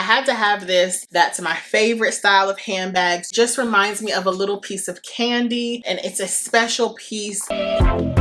had to have this. That's my favorite style of handbags. Just reminds me of a little piece of candy, and it's a special piece. Hi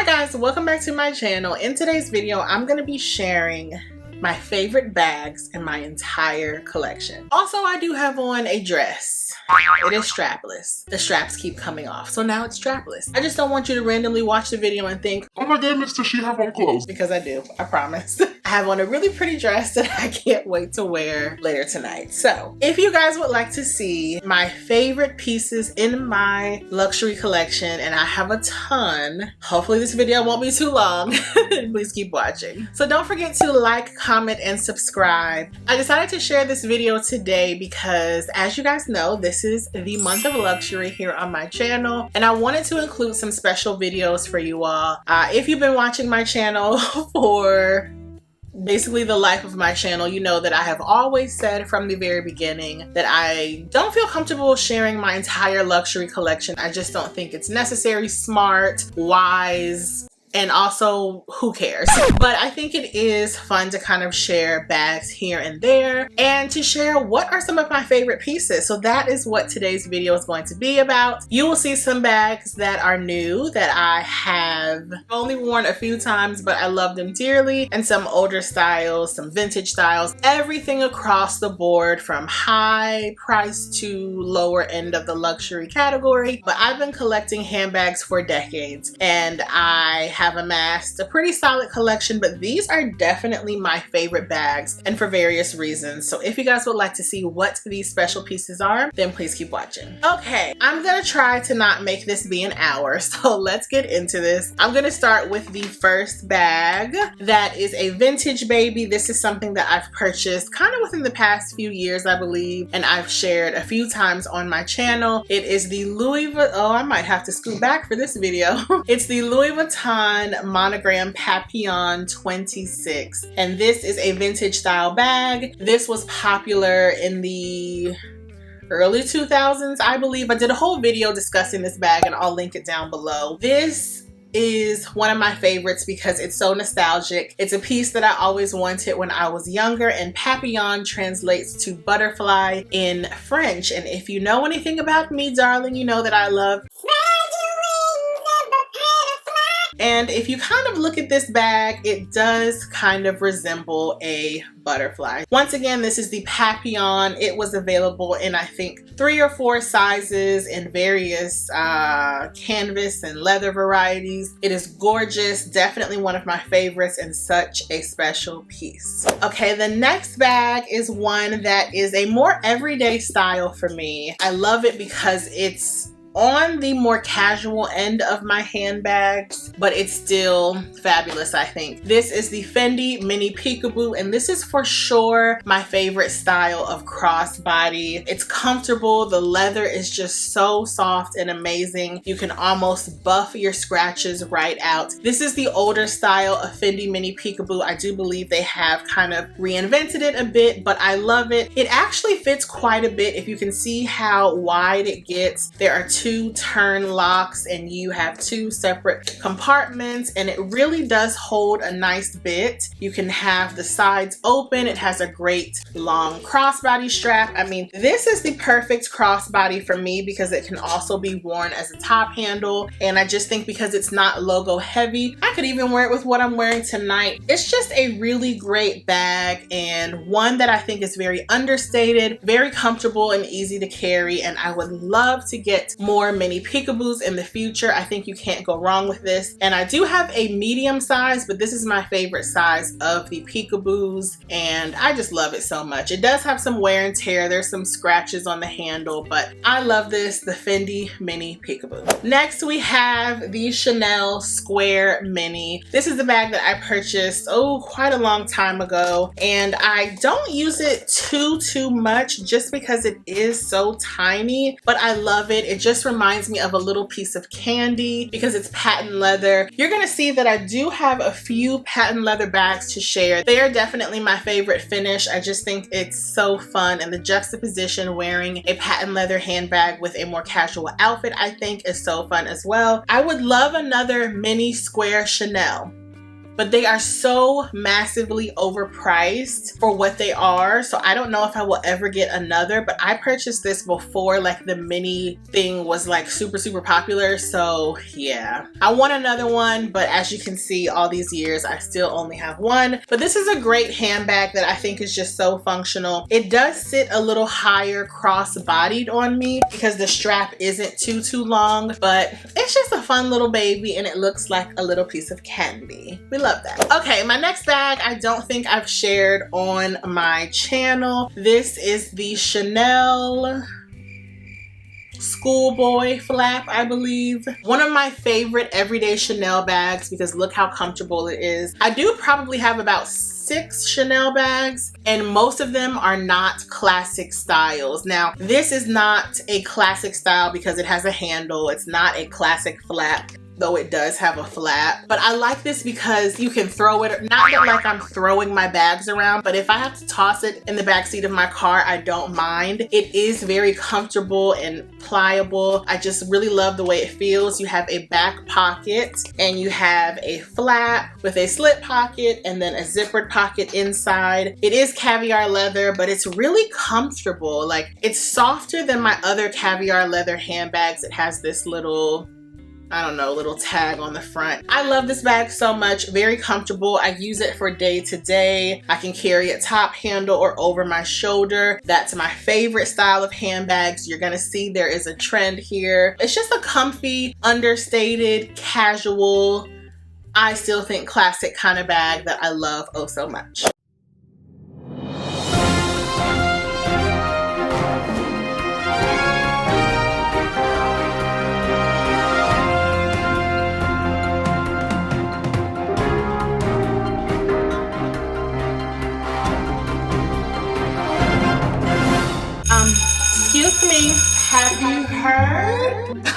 guys, welcome back to my channel. In today's video, I'm going to be sharing my favorite bags in my entire collection. Also, I do have on a dress. It is strapless. The straps keep coming off, so now it's strapless. I just don't want you to randomly watch the video and think, oh my goodness, does she have on clothes? Because I do, I promise. I have on a really pretty dress that I can't wait to wear later tonight. So if you guys would like to see my favorite pieces in my luxury collection, and I have a ton, hopefully this video won't be too long. Please keep watching. So don't forget to like, comment, and subscribe. I decided to share this video today because, as you guys know, this is the month of luxury here on my channel, and I wanted to include some special videos for you all. If you've been watching my channel for basically the life of my channel, you know that I have always said from the very beginning that I don't feel comfortable sharing my entire luxury collection. I just don't think it's necessary, smart, wise, and also who cares. But I think it is fun to kind of share bags here and there and to share what are some of my favorite pieces. So that is what today's video is going to be about. You will see some bags that are new that I have only worn a few times, but I love them dearly, and some older styles, some vintage styles, everything across the board from high price to lower end of the luxury category. But I've been collecting handbags for decades, and I have amassed a pretty solid collection, but these are definitely my favorite bags, and for various reasons. So if you guys would like to see what these special pieces are, then please keep watching. Okay, I'm gonna try to not make this be an hour, so let's get into this. I'm gonna start with the first bag. That is a vintage baby. This is something that I've purchased kind of within the past few years, I believe, and I've shared a few times on my channel. It is the Louis Vuitton, oh, I might have to scoot back for this video. It's the Louis Vuitton Monogram Papillon 26, and this is a vintage style bag. This was popular in the early 2000s, I believe. I did a whole video discussing this bag, and I'll link it down below. This is one of my favorites because it's so nostalgic. It's a piece that I always wanted when I was younger, and papillon translates to butterfly in French. And if you know anything about me, darling, you know that I love and if you kind of look at this bag, it does kind of resemble a butterfly. Once again, this is the Papillon. It was available in, I think, 3 or 4 sizes in various canvas and leather varieties. It is gorgeous, definitely one of my favorites, and such a special piece. Okay, the next bag is one that is a more everyday style for me. I love it because it's on the more casual end of my handbags, but it's still fabulous, I think. This is the Fendi Mini Peekaboo, and this is for sure my favorite style of crossbody. It's comfortable. The leather is just so soft and amazing. You can almost buff your scratches right out. This is the older style of Fendi Mini Peekaboo. I do believe they have kind of reinvented it a bit, but I love it. It actually fits quite a bit. If you can see how wide it gets, there are 2 turn locks, and you have 2 separate compartments, and it really does hold a nice bit. You can have the sides open. It has a great long crossbody strap. I mean, this is the perfect crossbody for me because it can also be worn as a top handle, and I just think because it's not logo heavy, I could even wear it with what I'm wearing tonight. It's just a really great bag, and one that I think is very understated, very comfortable and easy to carry, and I would love to get more mini peekaboos in the future. I think you can't go wrong with this. And I do have a medium size, but this is my favorite size of the peekaboos, and I just love it so much. It does have some wear and tear. There's some scratches on the handle, but I love this, the Fendi Mini Peekaboo. Next, we have the Chanel Square Mini. This is the bag that I purchased, quite a long time ago, and I don't use it too much just because it is so tiny, but I love it. It just reminds me of a little piece of candy because it's patent leather. You're gonna see that I do have a few patent leather bags to share. They are definitely my favorite finish. I just think it's so fun, and the juxtaposition wearing a patent leather handbag with a more casual outfit I think is so fun as well. I would love another mini square Chanel, but they are so massively overpriced for what they are. So I don't know if I will ever get another, but I purchased this before like the mini thing was like super popular. So yeah, I want another one, but as you can see, all these years, I still only have one. But this is a great handbag that I think is just so functional. It does sit a little higher cross-bodied on me because the strap isn't too long, but it's just a fun little baby and it looks like a little piece of candy. We love that. Okay, my next bag I don't think I've shared on my channel. This is the Chanel Schoolboy flap, I believe. One of my favorite everyday Chanel bags because look how comfortable it is. I do probably have about 6 Chanel bags and most of them are not classic styles. Now, this is not a classic style because it has a handle. It's not a classic flap, though it does have a flap. But I like this because you can throw it, not that like I'm throwing my bags around, but if I have to toss it in the backseat of my car, I don't mind. It is very comfortable and pliable. I just really love the way it feels. You have a back pocket and you have a flap with a slip pocket and then a zippered pocket inside. It is caviar leather, but it's really comfortable. Like, it's softer than my other caviar leather handbags. It has this little, I don't know, little tag on the front. I love this bag so much. Very comfortable. I use it for day to day. I can carry it top handle or over my shoulder. That's my favorite style of handbags. You're gonna see there is a trend here. It's just a comfy, understated, casual, I still think classic kind of bag that I love oh so much. Excuse me, have you heard?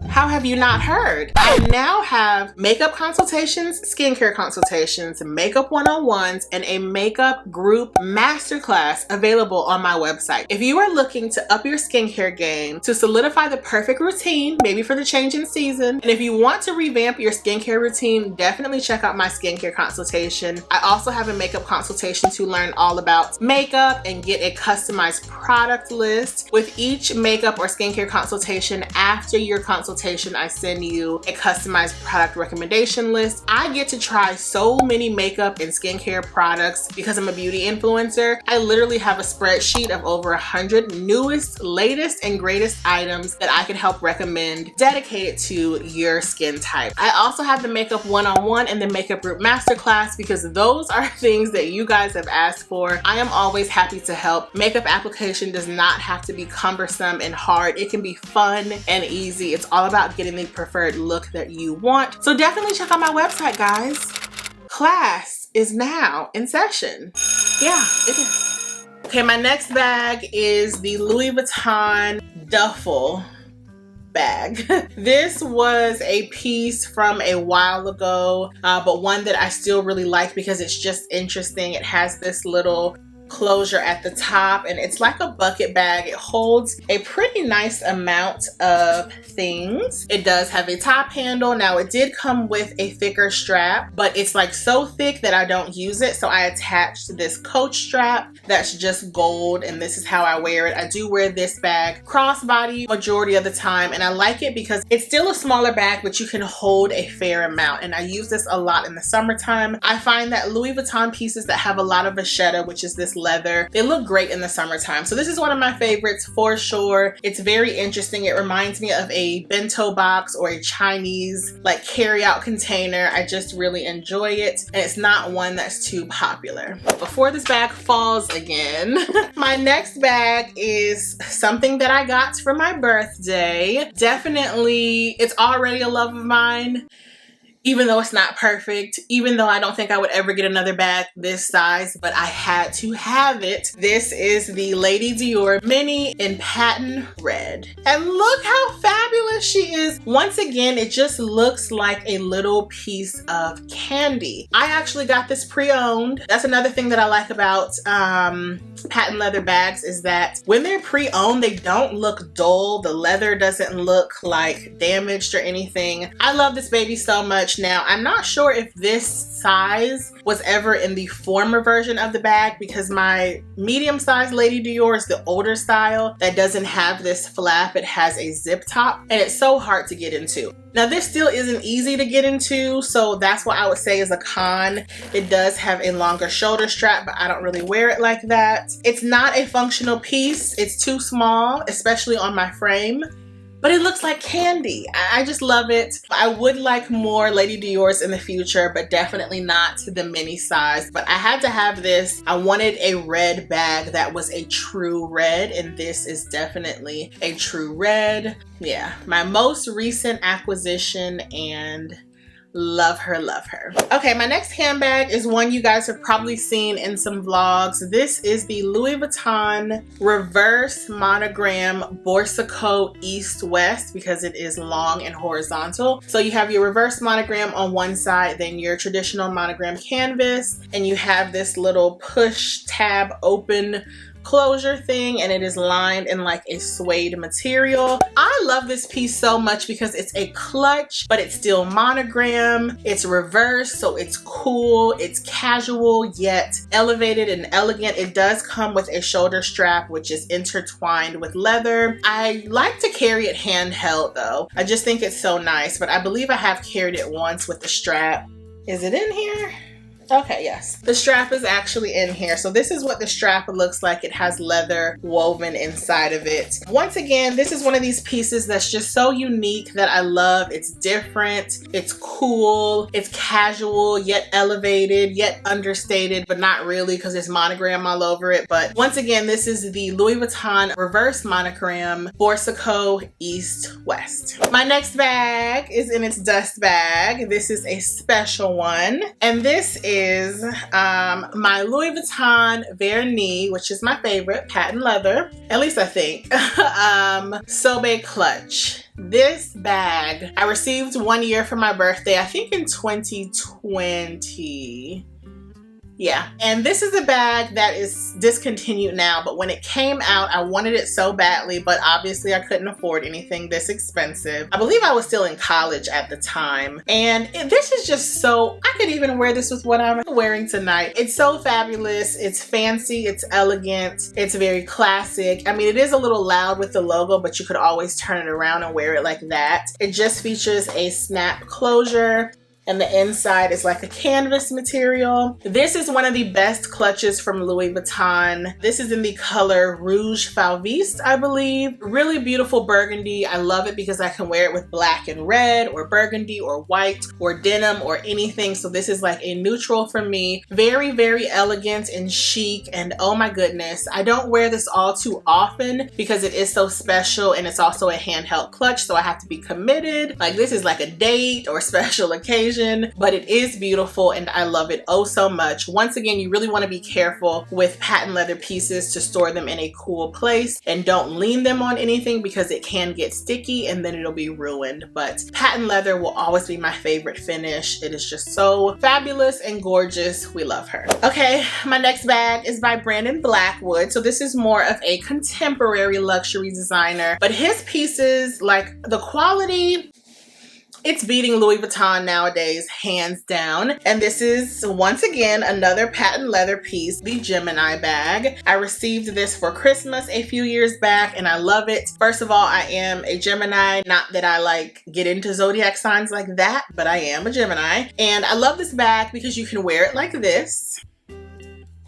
How have you not heard? I now have makeup consultations, skincare consultations, makeup one-on-ones, and a makeup group masterclass available on my website. If you are looking to up your skincare game, to solidify the perfect routine, maybe for the change in season, and if you want to revamp your skincare routine, definitely check out my skincare consultation. I also have a makeup consultation to learn all about makeup and get a customized product list. With each makeup or skincare consultation, after your consultation, I send you a customized product recommendation list. I get to try so many makeup and skincare products because I'm a beauty influencer. I literally have a spreadsheet of over 100 newest, latest, and greatest items that I can help recommend dedicated to your skin type. I also have the makeup one-on-one and the makeup group masterclass because those are things that you guys have asked for. I am always happy to help. Makeup application does not have to be cumbersome and hard. It can be fun and easy. It's all about getting the preferred look that you want. So definitely check out my website, guys. Class is now in session. Yeah, it is. Okay, my next bag is the Louis Vuitton duffel bag. This was a piece from a while ago, but one that I still really like because it's just interesting. It has this little closure at the top and it's like a bucket bag. It holds a pretty nice amount of things. It does have a top handle. Now it did come with a thicker strap, but it's like so thick that I don't use it, so I attached this coach strap that's just gold, and this is how I wear it. I do wear this bag crossbody majority of the time, and I like it because it's still a smaller bag but you can hold a fair amount, and I use this a lot in the summertime. I find that Louis Vuitton pieces that have a lot of vachetta, which is this leather, they look great in the summertime. So this is one of my favorites for sure. It's very interesting. It reminds me of a bento box or a Chinese like carry-out container. I just really enjoy it, and it's not one that's too popular. Before this bag falls again, my next bag is something that I got for my birthday. Definitely, it's already a love of mine. even though it's not perfect, even though I don't think I would ever get another bag this size, but I had to have it. This is the Lady Dior Mini in Patent Red. And look how fabulous she is. Once again, it just looks like a little piece of candy. I actually got this pre-owned. That's another thing that I like about patent leather bags, is that when they're pre-owned, they don't look dull. The leather doesn't look like damaged or anything. I love this baby so much. Now, I'm not sure if this size was ever in the former version of the bag, because my medium-sized Lady Dior is the older style that doesn't have this flap. It has a zip top, and it's so hard to get into. Now, this still isn't easy to get into, so that's what I would say is a con. It does have a longer shoulder strap, but I don't really wear it like that. It's not a functional piece. It's too small, especially on my frame. But it looks like candy. I just love it. I would like more Lady Dior's in the future, but definitely not the mini size. But I had to have this. I wanted a red bag that was a true red, and this is definitely a true red. Yeah, my most recent acquisition, and love her, love her. Okay, my next handbag is one you guys have probably seen in some vlogs. This is the Louis Vuitton reverse monogram Borsico East West, because it is long and horizontal. So you have your reverse monogram on one side, then your traditional monogram canvas, and you have this little push tab open closure thing, and it is lined in like a suede material. I love this piece so much because it's a clutch, but it's still monogram. It's reverse, so it's cool, it's casual yet elevated and elegant. It does come with a shoulder strap, which is intertwined with leather. I like to carry it handheld though. I just think it's so nice, but I believe I have carried it once with the strap. Is it in here? Okay, yes. The strap is actually in here. So this is what the strap looks like. It has leather woven inside of it. Once again, this is one of these pieces that's just so unique that I love. It's different, it's cool, it's casual, yet elevated, yet understated, but not really because there's monogram all over it. But once again, this is the Louis Vuitton reverse monogram Borsico East West. My next bag is in its dust bag. This is a special one, and this is my Louis Vuitton Vernis, which is my favorite, patent leather, at least I think, Sobe clutch. This bag I received 1 year for my birthday, I think in 2020. Yeah, and this is a bag that is discontinued now, but when it came out, I wanted it so badly, but obviously I couldn't afford anything this expensive. I believe I was still in college at the time, and this is just so, I could even wear this with what I'm wearing tonight. It's so fabulous, it's fancy, it's elegant, it's very classic. I mean, it is a little loud with the logo, but you could always turn it around and wear it like that. It just features a snap closure, and the inside is like a canvas material. This is one of the best clutches from Louis Vuitton. This is in the color Rouge Fauviste, I believe. Really beautiful burgundy. I love it because I can wear it with black and red, or burgundy, or white, or denim, or anything. So this is like a neutral for me. Very, very elegant and chic, and oh my goodness, I don't wear this all too often because it is so special, and it's also a handheld clutch, so I have to be committed. Like, this is like a date or special occasion, but it is beautiful and I love it oh so much. Once again, you really want to be careful with patent leather pieces to store them in a cool place, and don't lean them on anything because it can get sticky and then it'll be ruined. But patent leather will always be my favorite finish. It is just so fabulous and gorgeous. We love her. Okay, my next bag is by Brandon Blackwood. So this is more of a contemporary luxury designer, but his pieces, like the quality, it's beating Louis Vuitton nowadays, hands down. And this is, once again, another patent leather piece, the Gemini bag. I received this for Christmas a few years back, and I love it. First of all, I am a Gemini. Not that I like get into zodiac signs like that, but I am a Gemini. And I love this bag because you can wear it like this,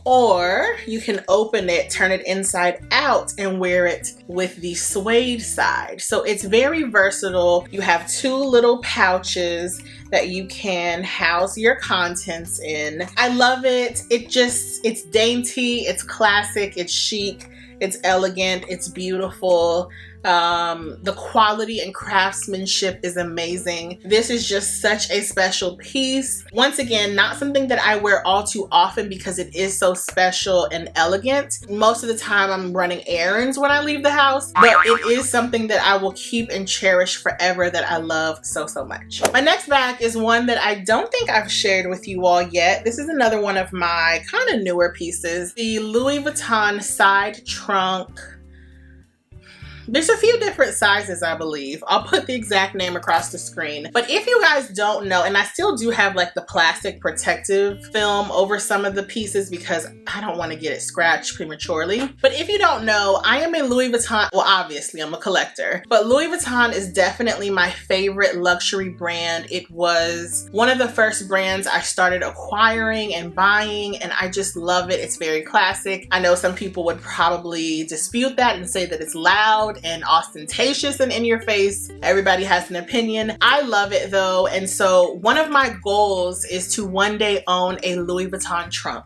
or you can open it, turn it inside out, and wear it with the suede side. So it's very versatile. You have two little pouches that you can house your contents in. I love it. It's dainty, it's classic, it's chic, It's elegant, it's beautiful. The quality and craftsmanship is amazing. This is just such a special piece. Once again, not something that I wear all too often because it is so special and elegant. Most of the time I'm running errands when I leave the house, but it is something that I will keep and cherish forever, that I love so much. My next bag is one that I don't think I've shared with you all yet. This is another one of my kind of newer pieces. The Louis Vuitton side trunk. There's a few different sizes, I believe. I'll put the exact name across the screen. But if you guys don't know, and I still do have like the plastic protective film over some of the pieces because I don't want to get it scratched prematurely. But if you don't know, I am a Louis Vuitton, well, obviously I'm a collector, but Louis Vuitton is definitely my favorite luxury brand. It was one of the first brands I started acquiring and buying, and I just love it. It's very classic. I know some people would probably dispute that and say that it's loud and ostentatious and in your face. Everybody has an opinion. I love it though, and so one of my goals is to one day own a Louis Vuitton trunk.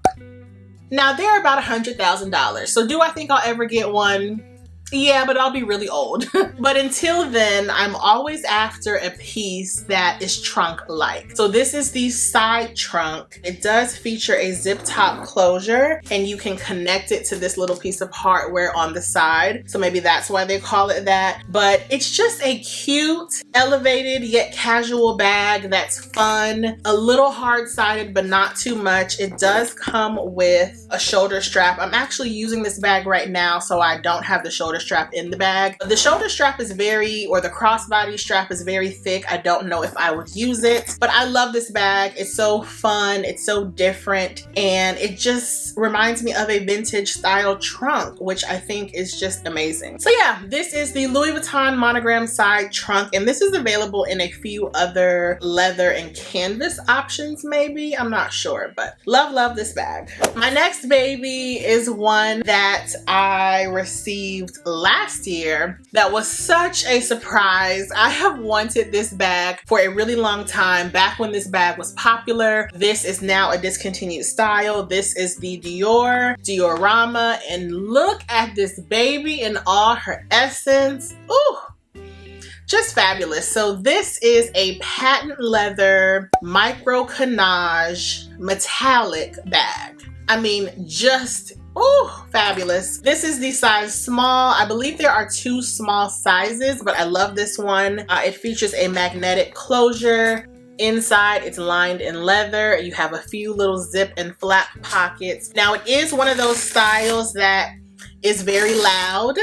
Now they're about $100,000, so do I think I'll ever get one? Yeah, but I'll be really old. But until then, I'm always after a piece that is trunk-like. So this is the side trunk. It does feature a zip top closure, and you can connect it to this little piece of hardware on the side. So maybe that's why they call it that. But it's just a cute, elevated yet casual bag that's fun, a little hard-sided but not too much. It does come with a shoulder strap. I'm actually using this bag right now, so I don't have the shoulder strap in the bag. The shoulder strap is or the crossbody strap is very thick. I don't know if I would use it, but I love this bag. It's so fun, it's so different, and it just reminds me of a vintage style trunk, which I think is just amazing. So yeah, this is the Louis Vuitton monogram side trunk, and this is available in a few other leather and canvas options maybe. I'm not sure, but love this bag. My next baby is one that I received last year that was such a surprise. I have wanted this bag for a really long time, back when this bag was popular. This is now a discontinued style. This is the Diorama, and look at this baby in all her essence. Ooh, just fabulous. So this is a patent leather micro canage metallic bag. I mean, just oh, fabulous. This is the size small. I believe there are two small sizes, but I love this one. It features a magnetic closure. Inside, it's lined in leather. You have a few little zip and flap pockets. Now, it is one of those styles that is very loud,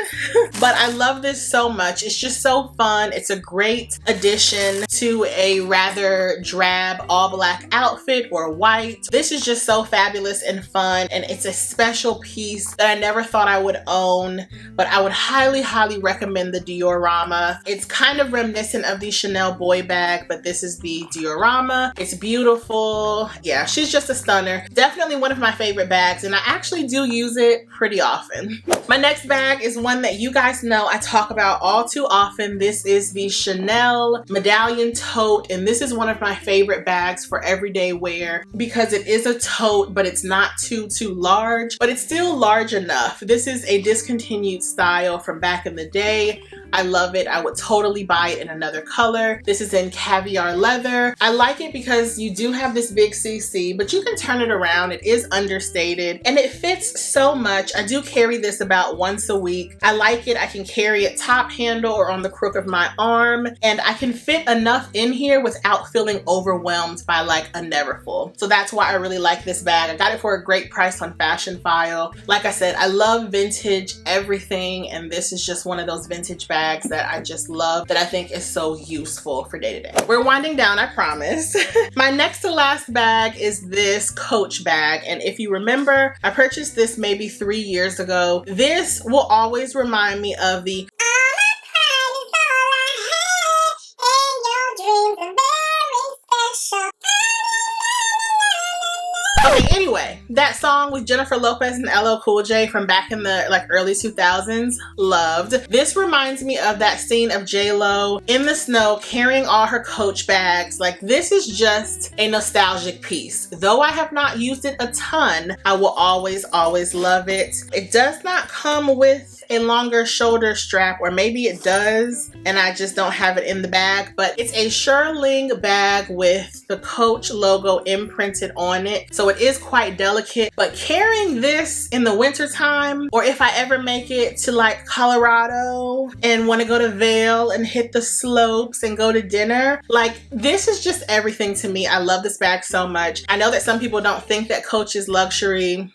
but I love this so much. It's just so fun. It's a great addition to a rather drab all black outfit or white. This is just so fabulous and fun, and it's a special piece that I never thought I would own, but I would highly recommend the Diorama. It's kind of reminiscent of the Chanel boy bag, but this is the Diorama. It's beautiful. Yeah, she's just a stunner. Definitely one of my favorite bags, and I actually do use it pretty often. My next bag is one that you guys know I talk about all too often. This is the Chanel medallion tote, and this is one of my favorite bags for everyday wear because it is a tote, but it's not too large, but it's still large enough. This is a discontinued style from back in the day. I love it. I would totally buy it in another color. This is in caviar leather. I like it because you do have this big CC, but you can turn it around. It is understated and it fits so much. I do carry this about once a week. I like it. I can carry it top handle or on the crook of my arm, and I can fit enough in here without feeling overwhelmed by like a Neverfull. So that's why I really like this bag. I got it for a great price on Fashion File. Like I said, I love vintage everything, and this is just one of those vintage bags that I just love, that I think is so useful for day to day. We're winding down, I promise. My next to last bag is this Coach bag, and if you remember, I purchased this maybe 3 years ago. This will always remind me of the okay, anyway, that song with Jennifer Lopez and LL Cool J from back in the like early 2000s, loved. This reminds me of that scene of J-Lo in the snow carrying all her Coach bags. Like, this is just a nostalgic piece. Though I have not used it a ton, I will always love it. It does not come with a longer shoulder strap, or maybe it does and I just don't have it in the bag, but it's a Shearling bag with the Coach logo imprinted on it. So it is quite delicate, but carrying this in the winter time, or if I ever make it to like Colorado and want to go to Vail and hit the slopes and go to dinner, like this is just everything to me. I love this bag so much. I know that some people don't think that Coach is luxury.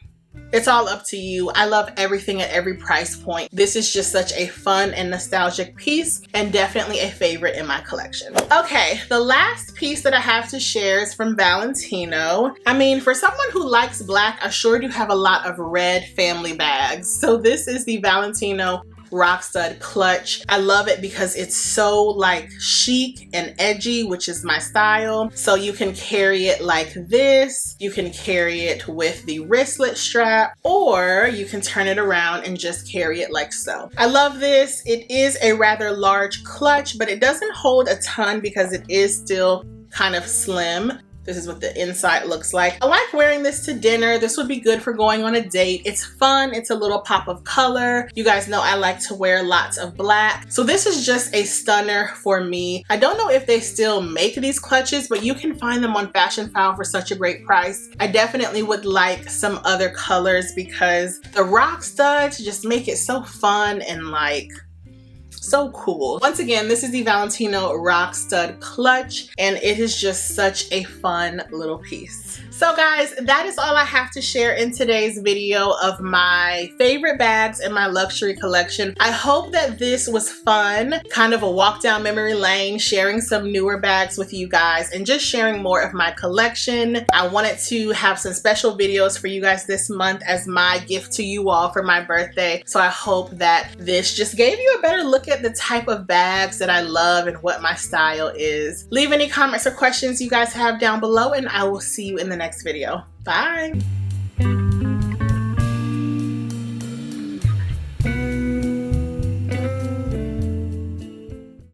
It's all up to you. I love everything at every price point. This is just such a fun and nostalgic piece, and definitely a favorite in my collection. Okay, the last piece that I have to share is from Valentino. I mean, for someone who likes black, I sure do have a lot of red family bags. So this is the Valentino rock stud clutch. I love it because it's so like chic and edgy, which is my style. So you can carry it like this, you can carry it with the wristlet strap, or you can turn it around and just carry it like so. I love this. It is a rather large clutch, but it doesn't hold a ton because it is still kind of slim. This is what the inside looks like. I like wearing this to dinner. This would be good for going on a date. It's fun. It's a little pop of color. You guys know I like to wear lots of black. So this is just a stunner for me. I don't know if they still make these clutches, but you can find them on Fashion File for such a great price. I definitely would like some other colors because the rock studs just make it so fun and like so cool. Once again, this is the Valentino rock stud clutch, and it is just such a fun little piece. So guys, that is all I have to share in today's video of my favorite bags in my luxury collection. I hope that this was fun, kind of a walk down memory lane, sharing some newer bags with you guys and just sharing more of my collection. I wanted to have some special videos for you guys this month as my gift to you all for my birthday. So I hope that this just gave you a better look at the type of bags that I love and what my style is. Leave any comments or questions you guys have down below, and I will see you in the next video. Bye.